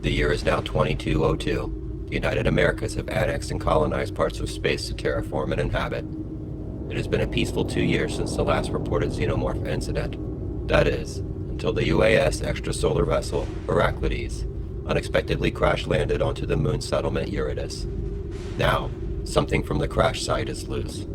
The year is now 2202. The United Americas have annexed and colonized parts of space to terraform and inhabit. It has been a peaceful 2 years since the last reported xenomorph incident. That is, until the UAS extrasolar vessel, Heraclides, unexpectedly crash-landed onto the moon settlement Eurytus. Now, something from the crash site is loose.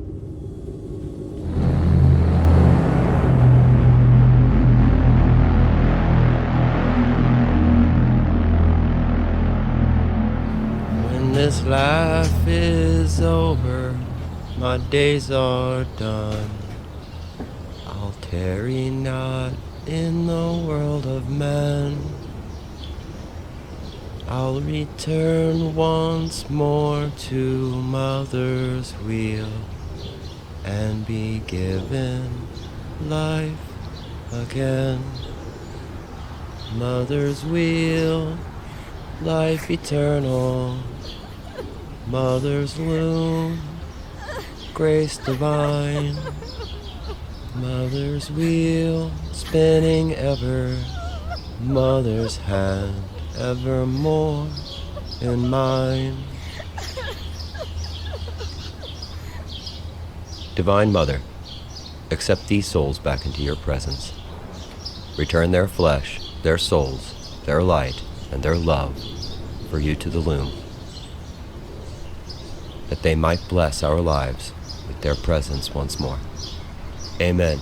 When this life is over, my days are done. I'll tarry not in the world of men. I'll return once more to mother's wheel and be given life again. Mother's wheel, life eternal. Mother's loom, grace divine. Mother's wheel, spinning ever. Mother's hand, evermore in mine. Divine Mother, accept these souls back into your presence. Return their flesh, their souls, their light, and their love for you to the loom, that they might bless our lives with their presence once more. Amen.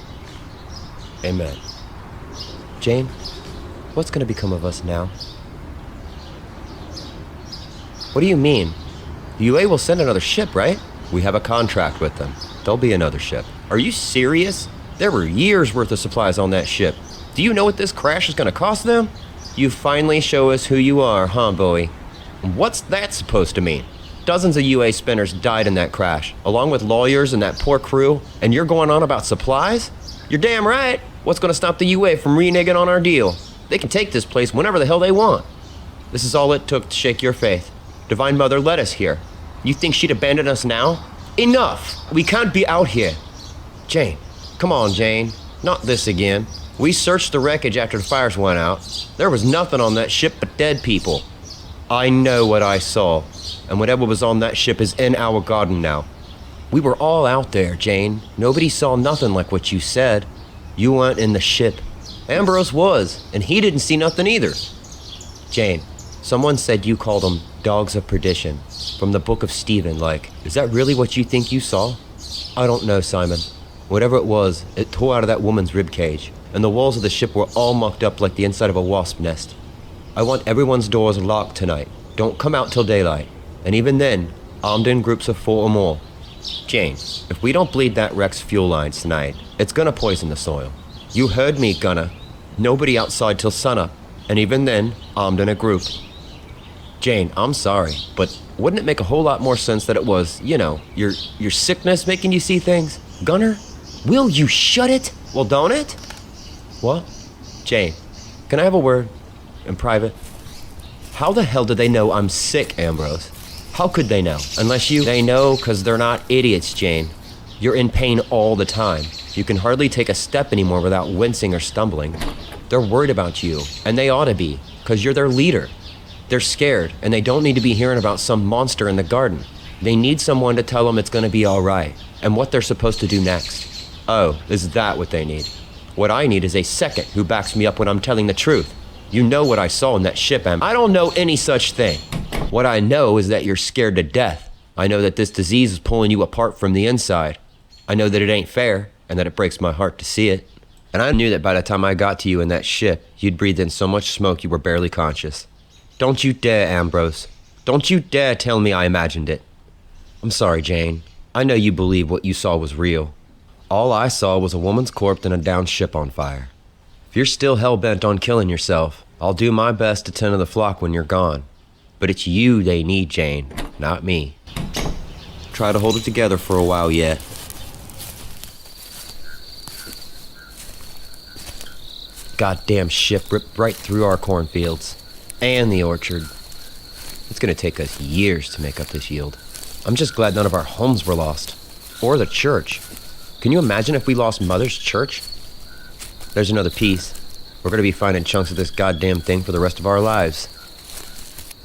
Amen. Jane, what's going to become of us now? What do you mean? The UA will send another ship, right? We have a contract with them. There'll be another ship. Are you serious? There were years worth of supplies on that ship. Do you know what this crash is going to cost them? You finally show us who you are, huh, Bowie? What's that supposed to mean? Dozens of UA spinners died in that crash, along with lawyers and that poor crew, and you're going on about supplies? You're damn right. What's going to stop the UA from reneging on our deal? They can take this place whenever the hell they want. This is all it took to shake your faith. Divine Mother led us here. You think she'd abandon us now? Enough! We can't be out here. Jane, come on, Jane. Not this again. We searched the wreckage after the fires went out. There was nothing on that ship but dead people. I know what I saw, and whatever was on that ship is in our garden now. We were all out there, Jane. Nobody saw nothing like what you said. You weren't in the ship. Ambrose was, and he didn't see nothing either. Jane, someone said you called them dogs of perdition, from the book of Stephen, like, is that really what you think you saw? I don't know, Simon. Whatever it was, it tore out of that woman's rib cage, and the walls of the ship were all mucked up like the inside of a wasp nest. I want everyone's doors locked tonight. Don't come out till daylight, and even then, armed in groups of 4 or more. Jane, if we don't bleed that wreck's fuel lines tonight, it's gonna poison the soil. You heard me, Gunner. Nobody outside till sunup, and even then, armed in a group. Jane, I'm sorry, but wouldn't it make a whole lot more sense that it was, your sickness making you see things? Gunner, will you shut it? Well, don't it? What? Jane, can I have a word? In private? How the hell did they know I'm sick, Ambrose? How could they know? Unless you... They know because they're not idiots, Jane. You're in pain all the time. You can hardly take a step anymore without wincing or stumbling. They're worried about you, and they ought to be, because you're their leader. They're scared, and they don't need to be hearing about some monster in the garden. They need someone to tell them it's going to be all right, and what they're supposed to do next. Oh, is that what they need? What I need is a second who backs me up when I'm telling the truth. You know what I saw in that ship, Em. I don't know any such thing. What I know is that you're scared to death. I know that this disease is pulling you apart from the inside. I know that it ain't fair, and that it breaks my heart to see it. And I knew that by the time I got to you in that ship, you'd breathed in so much smoke you were barely conscious. Don't you dare, Ambrose. Don't you dare tell me I imagined it. I'm sorry, Jane. I know you believe what you saw was real. All I saw was a woman's corpse and a downed ship on fire. If you're still hell-bent on killing yourself, I'll do my best to tend to the flock when you're gone. But it's you they need, Jane, not me. Try to hold it together for a while yet. Goddamn ship ripped right through our cornfields. And the orchard. It's gonna take us years to make up this yield. I'm just glad none of our homes were lost. Or the church. Can you imagine if we lost Mother's church? There's another piece. We're gonna be finding chunks of this goddamn thing for the rest of our lives.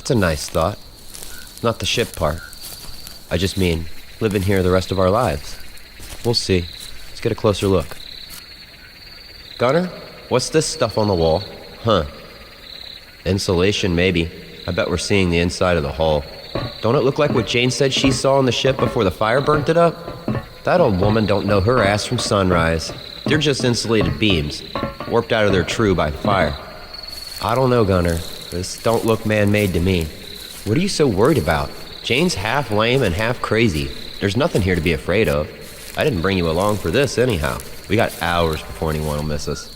That's a nice thought. Not the ship part. I just mean living here the rest of our lives. We'll see. Let's get a closer look. Gunner, what's this stuff on the wall? Huh. Insulation, maybe. I bet we're seeing the inside of the hull. Don't it look like what Jane said she saw on the ship before the fire burnt it up? That old woman don't know her ass from sunrise. They're just insulated beams, warped out of their true by fire. I don't know, Gunner. This don't look man-made to me. What are you so worried about? Jane's half lame and half crazy. There's nothing here to be afraid of. I didn't bring you along for this anyhow. We got hours before anyone will miss us.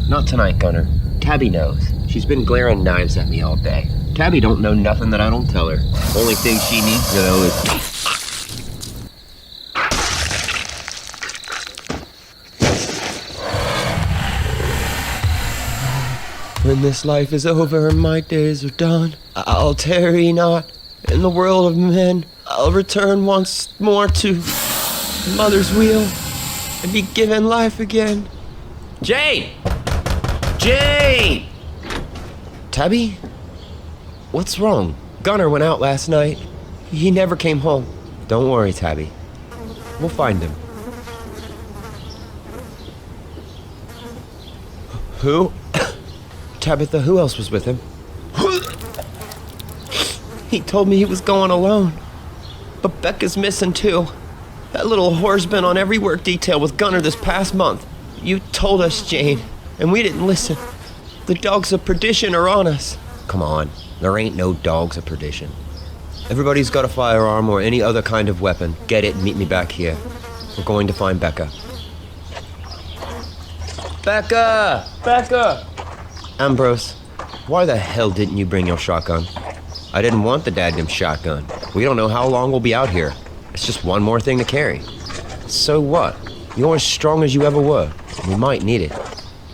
Not tonight, Gunner. Tabby knows. She's been glaring knives at me all day. Tabby don't know nothing that I don't tell her. Only thing she needs to know is... When this life is over and my days are done, I'll tarry not in the world of men. I'll return once more to mother's wheel and be given life again. Jane! Jane! Tabby? What's wrong? Gunner went out last night. He never came home. Don't worry, Tabby. We'll find him. Who? Tabitha, who else was with him? He told me he was going alone. But Becca's missing too. That little whore's been on every work detail with Gunner this past month. You told us, Jane, and we didn't listen. The dogs of perdition are on us. Come on, there ain't no dogs of perdition. Everybody's got a firearm or any other kind of weapon. Get it and meet me back here. We're going to find Becca. Becca! Becca! Ambrose, why the hell didn't you bring your shotgun? I didn't want the dadgum shotgun. We don't know how long we'll be out here. It's just one more thing to carry. So what? You're as strong as you ever were. We might need it.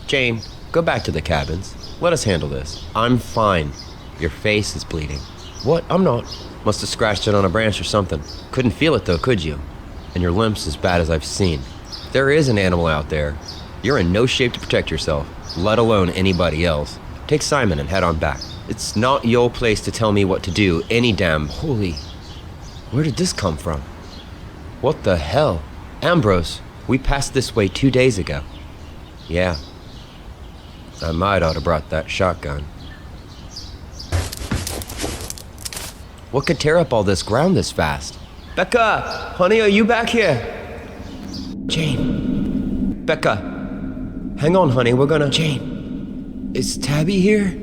Jane, go back to the cabins. Let us handle this. I'm fine. Your face is bleeding. What? I'm not. Must have scratched it on a branch or something. Couldn't feel it though, could you? And your limp's as bad as I've seen. There is an animal out there. You're in no shape to protect yourself, let alone anybody else. Take Simon and head on back. It's not your place to tell me what to do, any damn holy... Where did this come from? What the hell? Ambrose, we passed this way 2 days ago. Yeah. I might ought to brought that shotgun. What could tear up all this ground this fast? Becca! Honey, are you back here? Jane. Becca. Hang on, honey, we're gonna... Jane. Is Tabby here?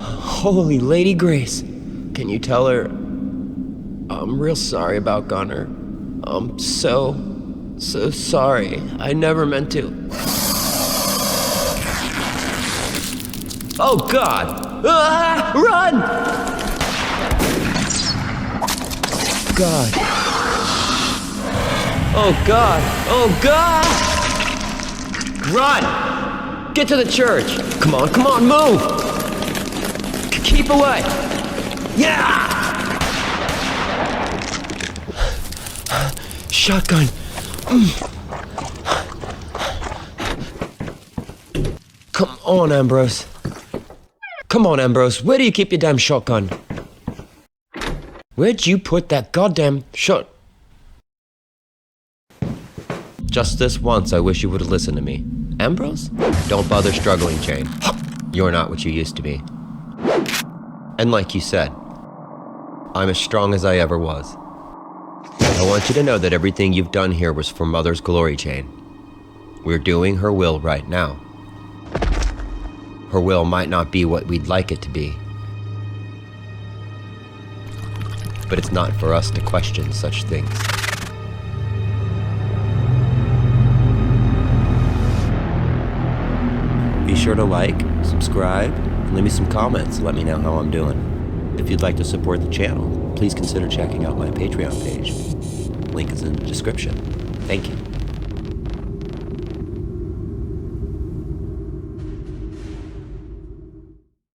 Holy Lady Grace. Can you tell her... I'm real sorry about Gunner. I'm so sorry. I never meant to. Oh, God! Ah, run! God. Oh, God! Oh, God! Run! Get to the church! Come on, move! Keep away! Yeah! Shotgun. Come on, Ambrose. Come on, Ambrose. Where do you keep your damn shotgun? Where'd you put that goddamn shot? Just this once, I wish you would have listened to me. Ambrose? Don't bother struggling, Jane. You're not what you used to be. And like you said, I'm as strong as I ever was. I want you to know that everything you've done here was for Mother's glory, Jane. We're doing her will right now. Her will might not be what we'd like it to be, but it's not for us to question such things. Be sure to like, subscribe, and leave me some comments and let me know how I'm doing. If you'd like to support the channel, please consider checking out my Patreon page. Link is in the description. Thank you.